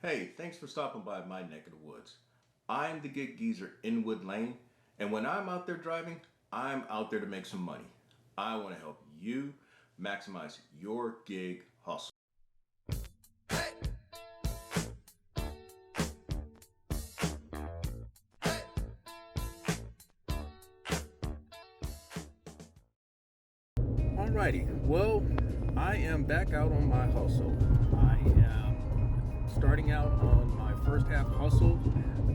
Hey, thanks for stopping by my neck of the woods. I'm the gig geezer in Wood Lane, and when I'm out there driving, I'm out there to make some money. I want to help you maximize your gig hustle. Alrighty, well, I am back out on my hustle. I am starting out on my first half hustle.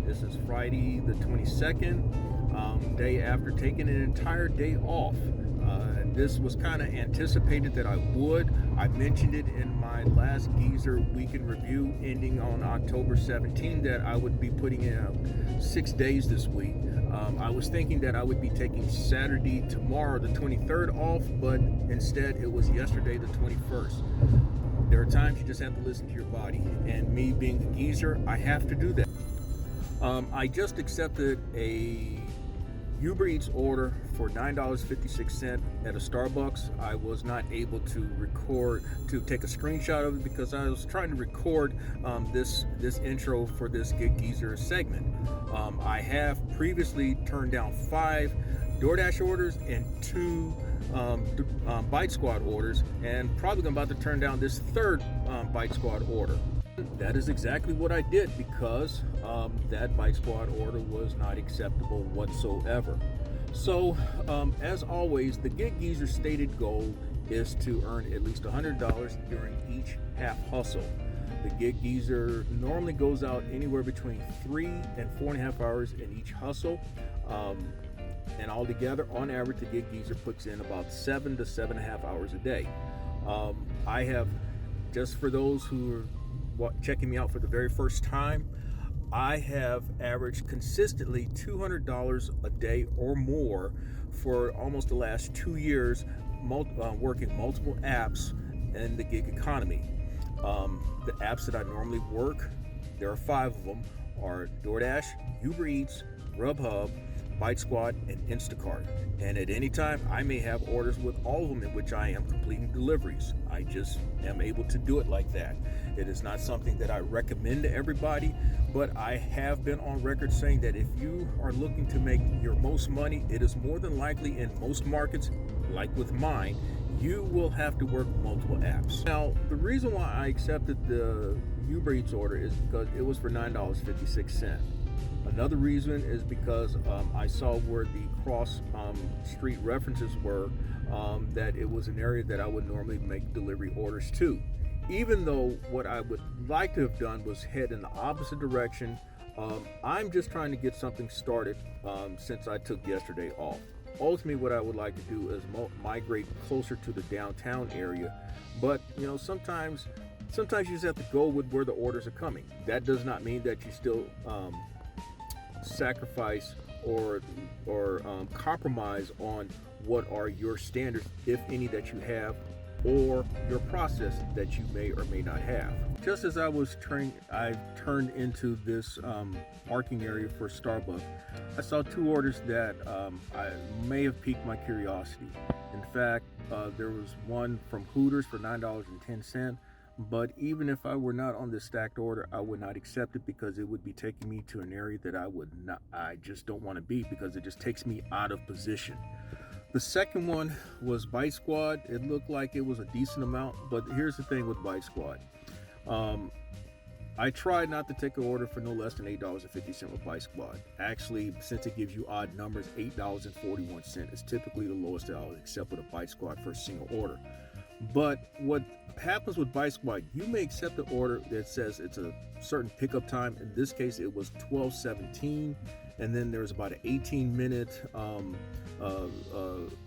This is Friday the 22nd, day after taking an entire day off. This was kind of anticipated that I would. I mentioned it in my last Geezer Weekend Review ending on October 17 that I would be putting in 6 days this week. I was thinking that I would be taking Saturday, tomorrow, the 23rd off, but instead it was yesterday, the 21st. There are times you just have to listen to your body, and me being a geezer, I have to do that. I just accepted a UberEats order for $9.56 at a Starbucks. I was not able to take a screenshot of it because I was trying to record this intro for this Gig Geezer segment. I have previously turned down 5 DoorDash orders and 2 BiteSquad orders, and probably about to turn down this third BiteSquad order. That is exactly what I did because that BiteSquad order was not acceptable whatsoever. So, as always, the Gig Geezer's stated goal is to earn at least $100 during each half hustle. The Gig Geezer normally goes out anywhere between 3 and 4.5 hours in each hustle. And altogether, on average, the Gig Geezer puts in about 7 to 7.5 hours a day. I have, just for those who are checking me out for the very first time, I have averaged consistently $200 a day or more for almost the last 2 years, working multiple apps in the gig economy. The apps that I normally work, there are 5 of them, are DoorDash, UberEats, GrubHub, BiteSquad, and Instacart. And at any time, I may have orders with all of them in which I am completing deliveries. I just am able to do it like that. It is not something that I recommend to everybody, but I have been on record saying that if you are looking to make your most money, it is more than likely in most markets, like with mine, you will have to work multiple apps. Now, the reason why I accepted the Uber Eats order is because it was for $9.56. Another reason is because I saw where the cross street references were, that it was an area that I would normally make delivery orders to. Even though what I would like to have done was head in the opposite direction, I'm just trying to get something started since I took yesterday off. Ultimately, what I would like to do is migrate closer to the downtown area, but sometimes you just have to go with where the orders are coming. That does not mean that you still sacrifice or compromise on what are your standards, if any, that you have, or your process that you may or may not have. Just as I turned into this parking area for Starbucks, I saw 2 orders that I may have piqued my curiosity. In fact, there was one from Hooters for $9.10. But even if I were not on this stacked order, I would not accept it because it would be taking me to an area that I just don't want to be, because it just takes me out of position. The second one was BiteSquad. It looked like it was a decent amount, but here's the thing with BiteSquad. I tried not to take an order for no less than $8.50 with BiteSquad. Actually, since it gives you odd numbers, $8.41 is typically the lowest that I'll accept with a BiteSquad for a single order. But what happens with BiteSquad, you may accept an order that says it's a certain pickup time. In this case, it was 12:17, and then there's about an 18-minute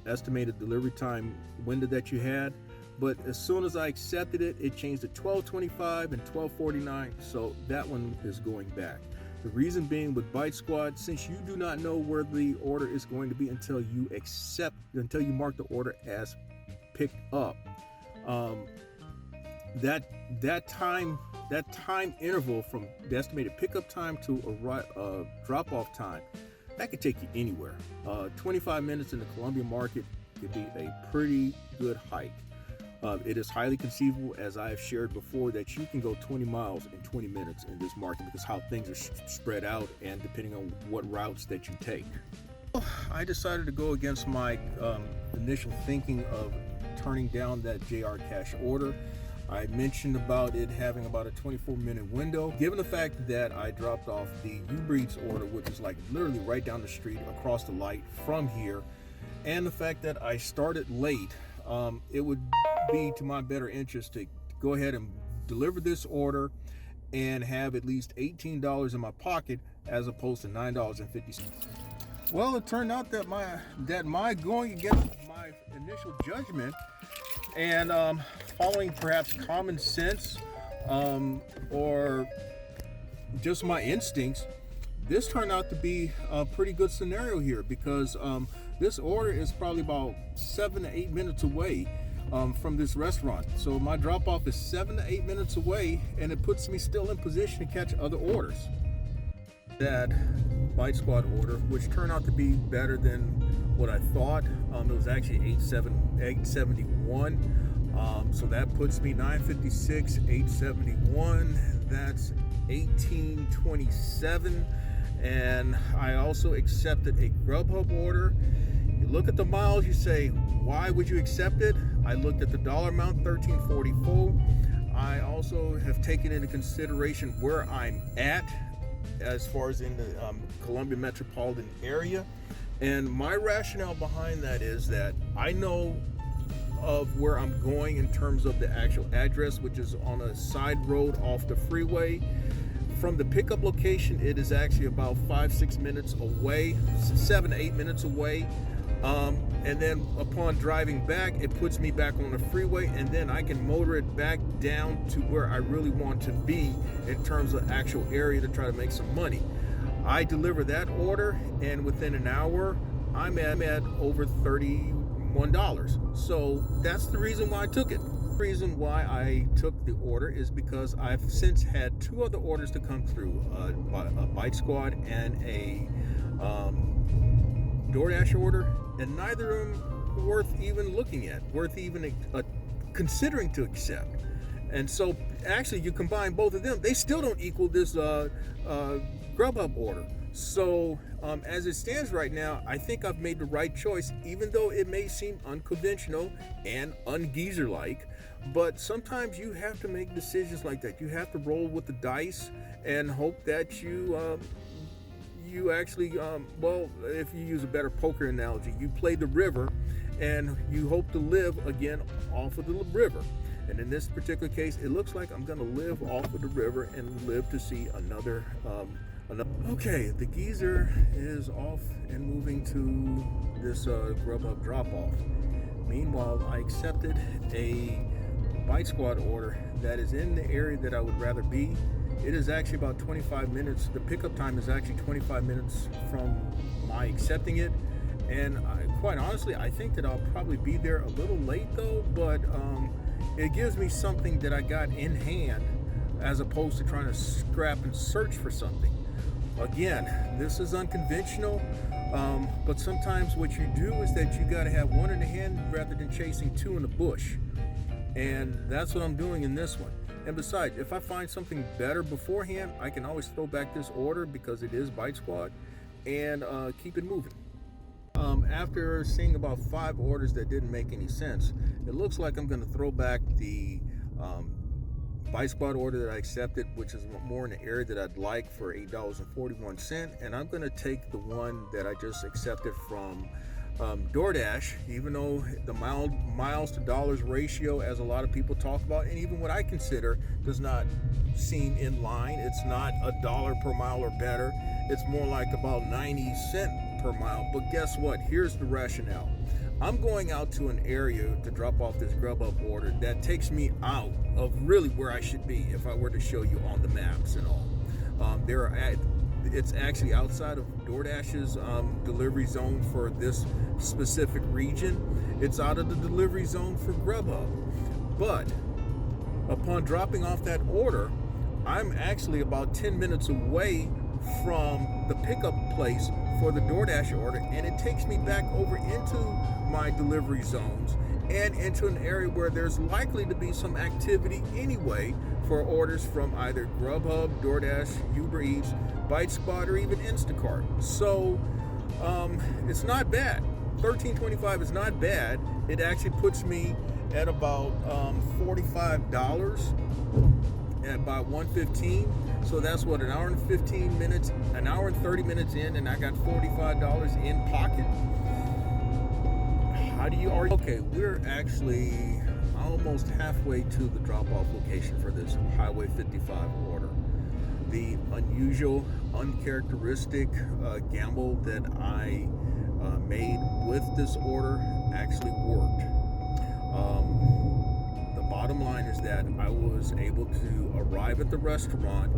estimated delivery time window that you had. But as soon as I accepted it, it changed to 12:25 and 12:49, so that one is going back. The reason being with BiteSquad, since you do not know where the order is going to be until you mark the order as picked up, that time interval from the estimated pickup time to a drop-off time, that could take you anywhere. 25 minutes in the Columbia market could be a pretty good hike. It is highly conceivable, as I have shared before, that you can go 20 miles in 20 minutes in this market because how things are spread out and depending on what routes that you take. I decided to go against my initial thinking of turning down that JR Cash order. I mentioned about it having about a 24-minute window. Given the fact that I dropped off the UberEats order, which is like literally right down the street across the light from here, and the fact that I started late, it would be to my better interest to go ahead and deliver this order and have at least $18 in my pocket as opposed to $9.50. Well, it turned out that my going against my initial judgment and following perhaps common sense or just my instincts, this turned out to be a pretty good scenario here because this order is probably about 7 to 8 minutes away from this restaurant. So my drop off is 7 to 8 minutes away, and it puts me still in position to catch other orders. That BiteSquad order, which turned out to be better than what I thought. It was actually $8.71. So that puts me $9.56, $8.71. That's $18.27. And I also accepted a GrubHub order. You look at the miles, you say, why would you accept it? I looked at the dollar amount, $13.44. I also have taken into consideration where I'm at as far as in the Columbia metropolitan area. And my rationale behind that is that I know of where I'm going in terms of the actual address, which is on a side road off the freeway. From the pickup location, it is actually about 5-6 minutes away, 7 to 8 minutes away. And then upon driving back, it puts me back on the freeway, and then I can motor it back down to where I really want to be in terms of actual area to try to make some money. I deliver that order, and within an hour, I'm at over $31. So that's the reason why I took it. The reason why I took the order is because I've since had 2 other orders to come through, a BiteSquad and a DoorDash order, and neither of them worth even looking at, worth even considering to accept. And so actually you combine both of them, they still don't equal this GrubHub order. So as it stands right now, I think I've made the right choice, even though it may seem unconventional and un-geezer-like. But sometimes you have to make decisions like that. You have to roll with the dice and hope that you actually, well, if you use a better poker analogy, you play the river and you hope to live again off of the river. And in this particular case, it looks like I'm going to live off of the river and live to see another. Okay, the geezer is off and moving to this GrubHub drop-off. Meanwhile, I accepted a BiteSquad order that is in the area that I would rather be. It is actually about 25 minutes. The pickup time is actually 25 minutes from my accepting it. And quite honestly, I think that I'll probably be there a little late though, but it gives me something that I got in hand as opposed to trying to scrap and search for something. Again, this is unconventional, but sometimes what you do is that you got to have one in the hand rather than chasing 2 in the bush. And that's what I'm doing in this one. And besides, if I find something better beforehand, I can always throw back this order because it is BiteSquad and keep it moving. After seeing about 5 orders that didn't make any sense, it looks like I'm going to throw back the BiteSquad order that I accepted, which is more in the area that I'd like, for $8.41, and I'm going to take the one that I just accepted from DoorDash, even though the miles to dollars ratio, as a lot of people talk about, and even what I consider, does not seem in line. It's not $1 per mile or better. It's more like about 90 cents per mile. But guess what? Here's the rationale. I'm going out to an area to drop off this GrubHub order that takes me out of really where I should be if I were to show you on the maps and all. It's actually outside of DoorDash's delivery zone for this specific region. It's out of the delivery zone for GrubHub. But upon dropping off that order, I'm actually about 10 minutes away from the pickup place for the DoorDash order, and it takes me back over into my delivery zones and into an area where there's likely to be some activity anyway for orders from either GrubHub, DoorDash, UberEats, BiteSquad, or even Instacart. So it's not bad. $13.25 is not bad. It actually puts me at about $45 at about 1:15. So that's what, an hour and 15 minutes, an hour and 30 minutes in, and I got $45 in pocket. How do you argue? Okay, we're actually almost halfway to the drop-off location for this Highway 55 order. The unusual, uncharacteristic gamble that I made with this order actually worked. The bottom line is that I was able to arrive at the restaurant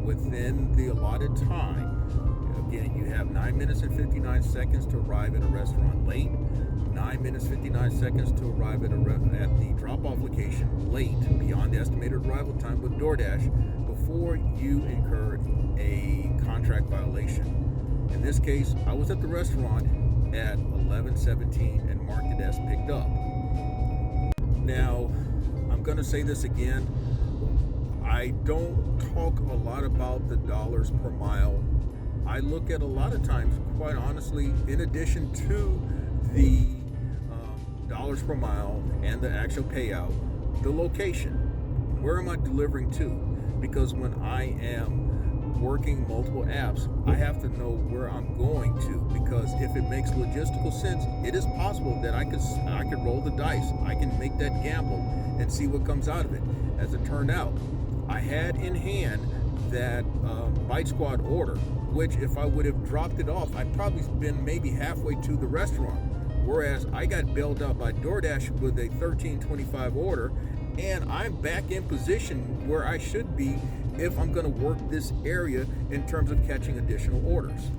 within the allotted time. Again, you have 9 minutes and 59 seconds to arrive at a restaurant late, 9 minutes 59 seconds to arrive at the drop-off location late, beyond the estimated arrival time with DoorDash, before you incur a contract violation. In this case, I was at the restaurant at 11:17 and marked it as picked up. Now, I'm going to say this again. I don't talk a lot about the dollars per mile. I look at a lot of times, quite honestly, in addition to the dollars per mile and the actual payout, the location. Where am I delivering to? Because when I am working multiple apps, I have to know where I'm going to, because if it makes logistical sense, it is possible that I could roll the dice. I can make that gamble and see what comes out of it. As it turned out, I had in hand that BiteSquad order, which if I would have dropped it off, I'd probably been maybe halfway to the restaurant. Whereas I got bailed out by DoorDash with a $13.25 order, and I'm back in position where I should be if I'm going to work this area in terms of catching additional orders.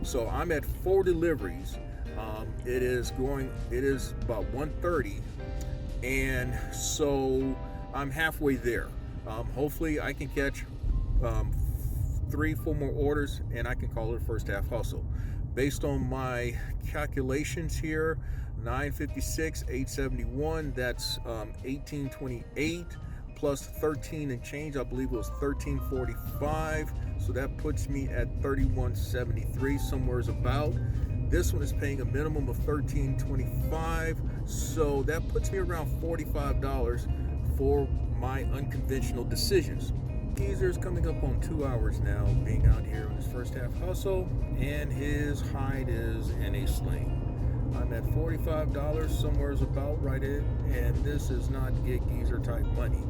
So I'm at 4 deliveries. It is about 1:30, and so I'm halfway there. Hopefully I can catch 3-4 more orders, and I can call it a first half hustle. Based on my calculations here, 956, 871, that's 1828 plus 13 and change. I believe it was 1345. So that puts me at 3173, somewhere's about. This one is paying a minimum of 1325. So that puts me around $45 for my unconventional decisions. Geezer's coming up on 2 hours now being out here on his first half hustle, and his hide is in a sling. I'm at $45, somewhere's about right in, and this is not Get Geezer type money.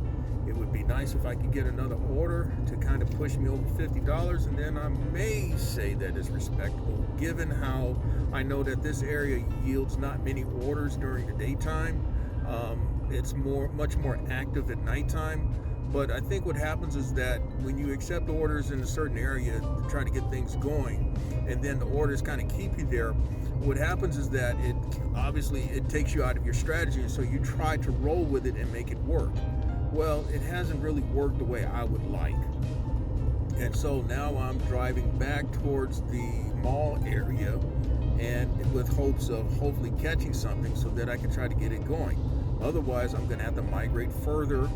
It would be nice if I could get another order to kind of push me over $50, and then I may say that is respectable, given how I know that this area yields not many orders during the daytime. It's much more active at nighttime. But I think what happens is that when you accept orders in a certain area to try to get things going, and then the orders kind of keep you there, what happens is that it takes you out of your strategy, and so you try to roll with it and make it work. Well, it hasn't really worked the way I would like. And so now I'm driving back towards the mall area, and with hopes of hopefully catching something so that I can try to get it going. Otherwise, I'm going to have to migrate further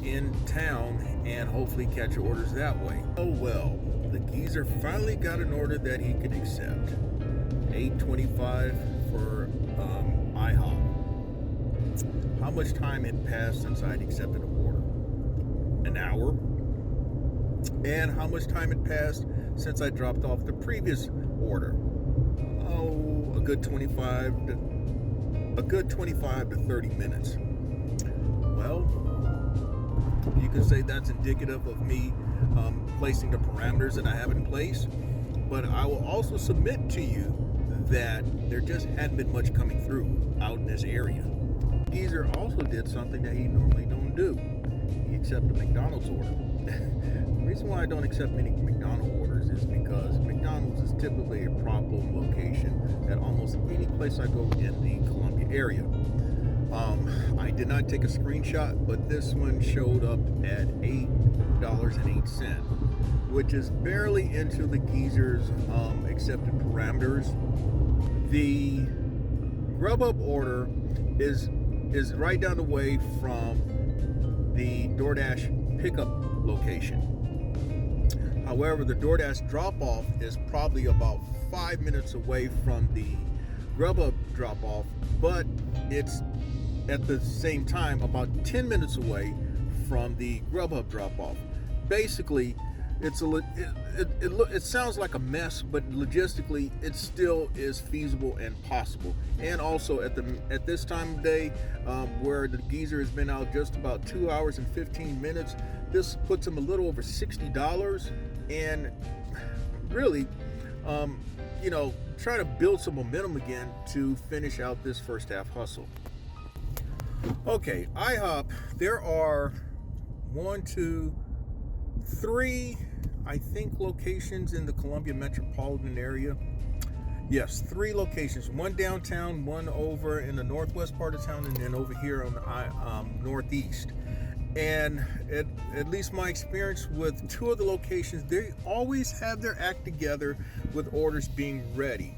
in town and hopefully catch orders that way. Oh well, the geezer finally got an order that he could accept. $8.25 for IHOP. How much time had passed since I'd accepted an order? An hour. And how much time had passed since I dropped off the previous order? Oh, a good 25 to 30 minutes. Well, you could say that's indicative of me placing the parameters that I have in place, but I will also submit to you that there just hadn't been much coming through out in this area. Geezer also did something that he normally don't do. He accepted a McDonald's order. The reason why I don't accept many McDonald's orders is because McDonald's is typically a problem location at almost any place I go in the Columbia area. I did not take a screenshot, but this one showed up at $8.08, which is barely into the geezer's accepted parameters. The GrubHub order is right down the way from the DoorDash pickup location. However, the DoorDash drop-off is probably about 5 minutes away from the GrubHub drop-off, but it's at the same time about 10 minutes away from the GrubHub drop-off. Basically, it sounds like a mess, but logistically, it still is feasible and possible. And also at this time of day, where the geezer has been out just about 2 hours and 15 minutes, this puts him a little over $60, and really, try to build some momentum again to finish out this first half hustle. Okay, IHOP, there are 1, 2, 3, I think, locations in the Columbia metropolitan area. Yes, 3 locations, one downtown, one over in the northwest part of town, and then over here on the northeast. And at least my experience with 2 of the locations, they always have their act together with orders being ready.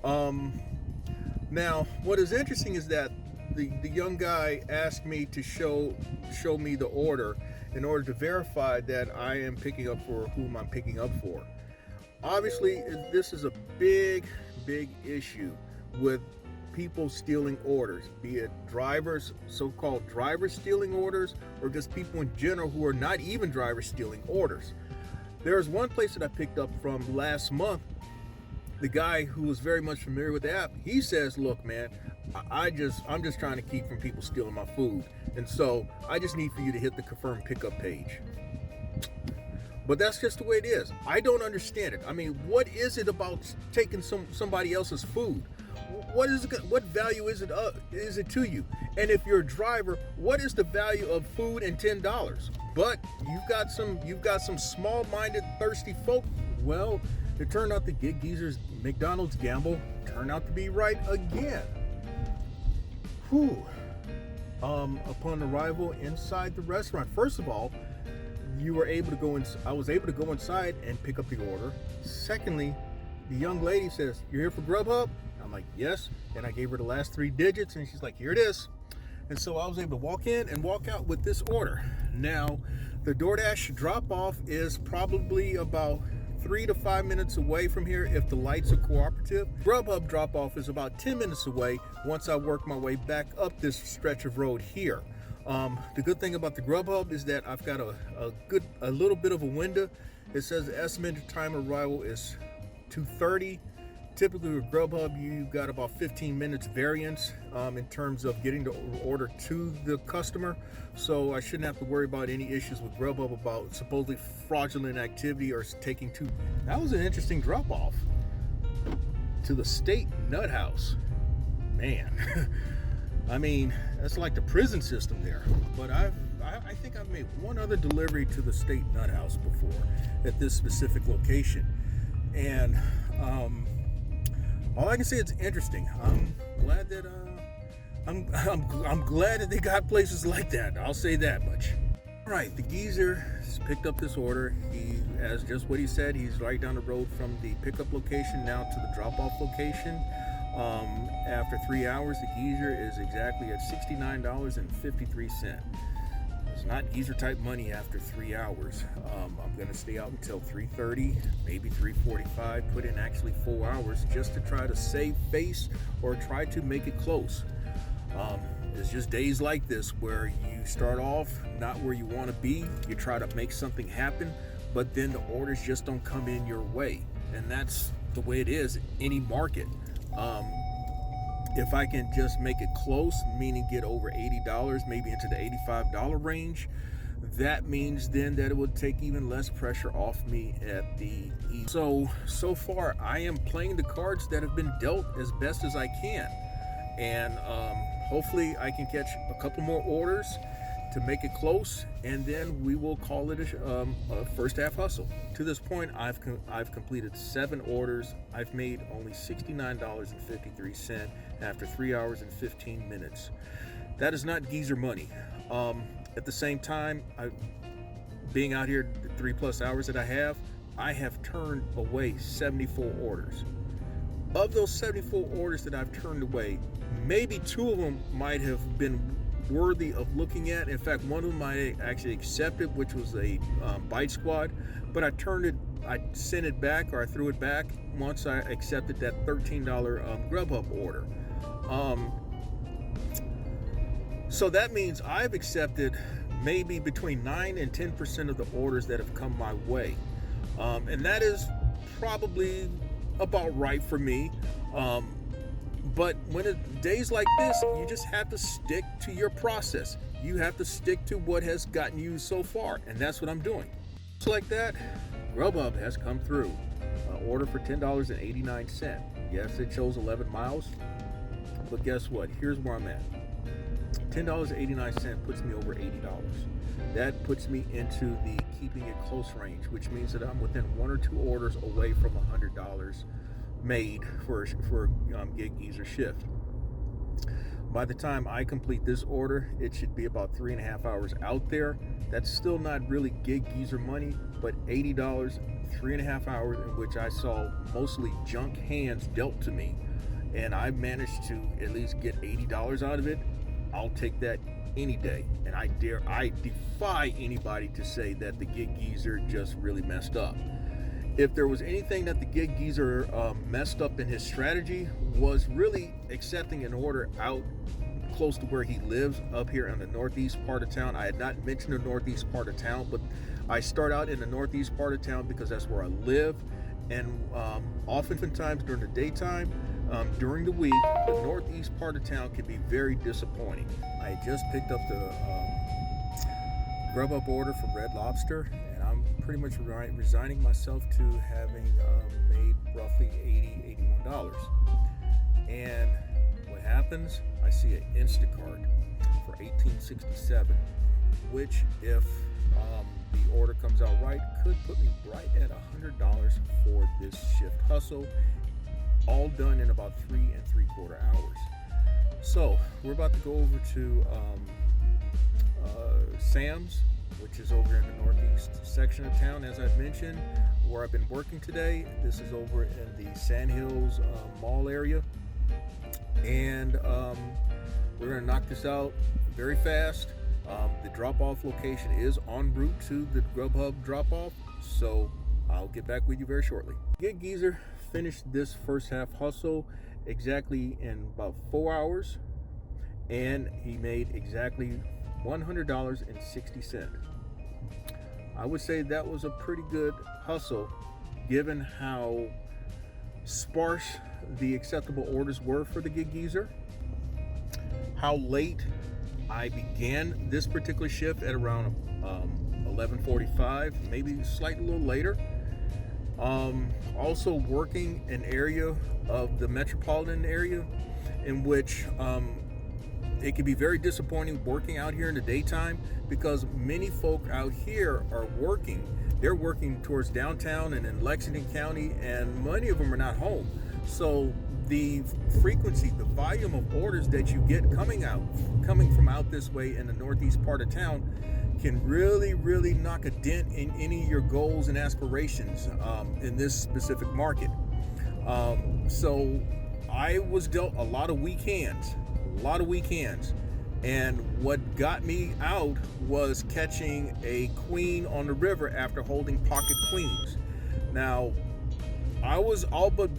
Now, what is interesting is that the young guy asked me to show me the order in order to verify that I am picking up for whom I'm picking up for. Obviously, this is a big issue with people stealing orders, be it drivers, so-called drivers stealing orders, or just people in general who are not even drivers stealing orders. There's one place that I picked up from last month. The guy who was very much familiar with the app, he says, look, man, I'm just trying to keep from people stealing my food. And so I just need for you to hit the confirm pickup page. But that's just the way it is. I don't understand it. I mean, what is it about taking somebody else's food? What value is it to you? And if you're a driver, what is the value of food and $10? But you've got some small-minded, thirsty folk. Well, it turned out the geezer's McDonald's gamble turned out to be right again. Whew. Upon arrival inside the restaurant, first of all, I was able to go inside and pick up the order. Secondly, the young lady says, "You're here for GrubHub?" I'm like, "Yes." And I gave her the last 3 digits, and she's like, "Here it is." And so I was able to walk in and walk out with this order. Now, the DoorDash drop-off is probably about 3 to 5 minutes away from here if the lights are cooperative. GrubHub drop-off is about 10 minutes away once I work my way back up this stretch of road here. The good thing about the GrubHub is that I've got a little bit of a window. It says the estimated time of arrival is 2:30. Typically with GrubHub, you've got about 15 minutes variance in terms of getting the order to the customer. So I shouldn't have to worry about any issues with GrubHub about supposedly fraudulent activity or taking too. That was an interesting drop-off to the state nut house. Man, I mean, that's like the prison system there. But I think I've made one other delivery to the state nut house before at this specific location. And all I can say, it's interesting. I'm glad that I'm glad that they got places like that. I'll say that much. All right, the geezer has picked up this order. He has just what he said. He's right down the road from the pickup location now to the drop-off location. After 3 hours, the geezer is exactly at $69.53. It's not geezer type money after 3 hours. I'm gonna stay out until 3:30, maybe 3:45, put in actually 4 hours just to try to save face or try to make it close. It's just days like this where you start off not where you want to be, you try to make something happen, but then the orders just don't come in your way. And that's the way it is in any market. If I can just make it close, meaning get over $80, maybe into the $85 range, that means then that it would take even less pressure off me at the E. So far, I am playing the cards that have been dealt as best as I can. And hopefully I can catch a couple more orders to make it close, and then we will call it a first half hustle. To this point, I've completed 7 orders. I've made only $69.53 after 3 hours and 15 minutes. That is not geezer money. At the same time, being out here the 3+ hours that I have turned away 74 orders. Of those 74 orders that I've turned away, maybe 2 of them might have been worthy of looking at. In fact, one of them I actually accepted, which was a BiteSquad, but I sent it back, or I threw it back once I accepted that $13 GrubHub order. So that means I've accepted maybe between 9 and 10% of the orders that have come my way. And that is probably about right for me. But when days like this, you just have to stick to your process. You have to stick to what has gotten you so far, and that's what I'm doing. Just like that, GrubHub has come through. Order for $10.89. Yes, it shows 11 miles, but guess what? Here's where I'm at. $10.89 puts me over $80. That puts me into the keeping it close range, which means that I'm within 1 or 2 orders away from $100 made for Gig Geezer Shift. By the time I complete this order, it should be about 3.5 hours out there. That's still not really Gig Geezer money, but $80, 3.5 hours in which I saw mostly junk hands dealt to me, and I managed to at least get $80 out of it. I'll take that any day, and I defy anybody to say that the Gig Geezer just really messed up. If there was anything that the Gig Geezer messed up in his strategy, was really accepting an order out close to where he lives, up here in the northeast part of town. I had not mentioned the northeast part of town, but I start out in the northeast part of town because that's where I live, and oftentimes during the daytime, during the week, the northeast part of town can be very disappointing. I just picked up the GrubHub order from Red Lobster, and I'm pretty much resigning myself to having made roughly $81. And what happens? I see an Instacart for $18.67, which, if the order comes out right, could put me right at $100 for this shift hustle, all done in about 3 3/4 hours. So we're about to go over to Sam's, which is over in the northeast section of town, as I've mentioned, where I've been working today. This is over in the Sand Hills Mall area, and we're going to knock this out very fast. The drop-off location is en route to the GrubHub drop-off, so I'll get back with you very shortly. Gig Geezer finished this first half hustle exactly in about 4 hours, and he made exactly $100.60. I would say that was a pretty good hustle, given how sparse the acceptable orders were for the Gig Geezer, how late I began this particular shift at around 11:45, maybe slightly a little later. Also working an area of the metropolitan area in which it can be very disappointing working out here in the daytime, because many folk out here are working. They're working towards downtown and in Lexington County, and many of them are not home. So the frequency, the volume of orders that you get coming from out this way in the northeast part of town can really knock a dent in any of your goals and aspirations in this specific market. So I was dealt a lot of weak hands, and what got me out was catching a queen on the river after holding pocket queens. Now, I was all but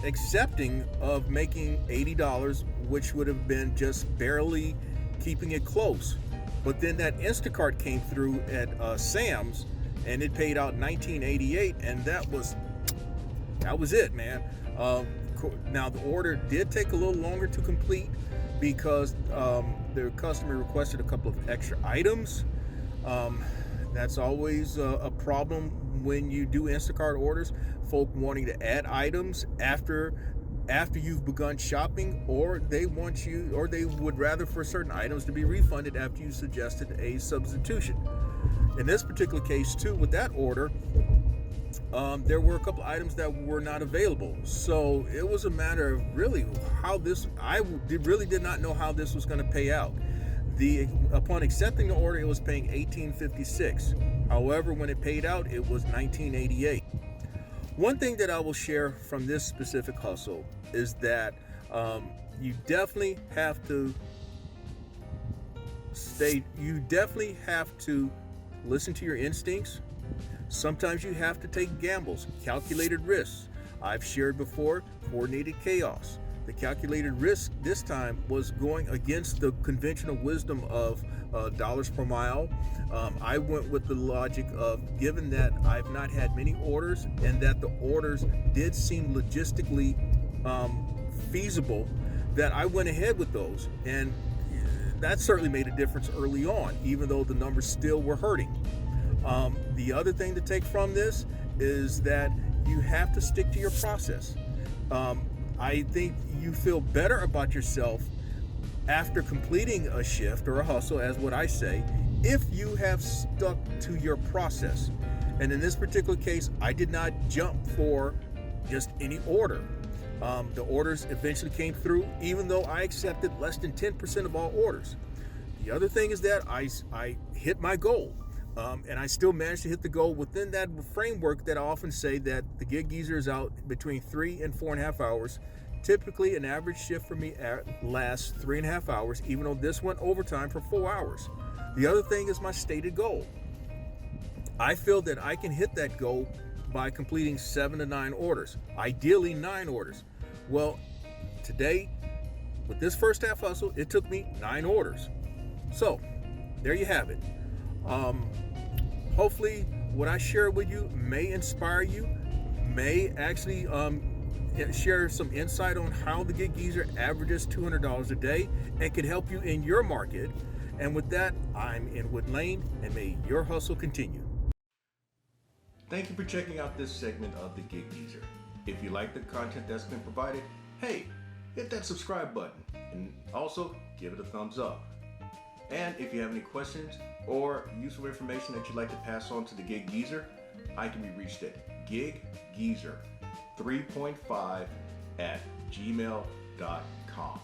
accepting of making $80, which would have been just barely keeping it close. But then that Instacart came through at Sam's, and it paid out $19.88, and that was it, man. Now the order did take a little longer to complete because the customer requested a couple of extra items. That's always a problem when you do Instacart orders. Folk wanting to add items after you've begun shopping, or they would rather for certain items to be refunded after you suggested a substitution. In this particular case too, with that order, there were a couple items that were not available. So it was a matter of really how this, I really did not know how this was going to pay out. Upon accepting the order, it was paying $18.56. However, when it paid out, it was $19.88. One thing that I will share from this specific hustle is that you definitely have to you definitely have to listen to your instincts. Sometimes you have to take gambles, calculated risks. I've shared before coordinated chaos. The calculated risk this time was going against the conventional wisdom of dollars per mile. I went with the logic of, given that I've not had many orders and that the orders did seem logistically feasible, that I went ahead with those. And that certainly made a difference early on, even though the numbers still were hurting. The other thing to take from this is that you have to stick to your process. I think you feel better about yourself after completing a shift or a hustle, as what I say, if you have stuck to your process. And in this particular case, I did not jump for just any order. The orders eventually came through, even though I accepted less than 10% of all orders. The other thing is that I hit my goal. And I still managed to hit the goal within that framework that I often say, that the gig geezer is out between 3 and 4.5 hours. Typically, an average shift for me lasts 3.5 hours, even though this went overtime for 4 hours. The other thing is my stated goal. I feel that I can hit that goal by completing 7 to 9 orders, ideally 9 orders. Well, today, with this first half hustle, it took me 9 orders. So, there you have it. Hopefully what I share with you may inspire you, may actually share some insight on how the gig geezer averages $200 a day and can help you in your market. And with that, I'm in Wood Lane, and may your hustle continue. Thank you for checking out this segment of the Gig Geezer. If you like the content that's been provided, hey, hit that subscribe button and also give it a thumbs up. And if you have any questions or useful information that you'd like to pass on to the Gig Geezer, I can be reached at giggeezer3.5 @gmail.com.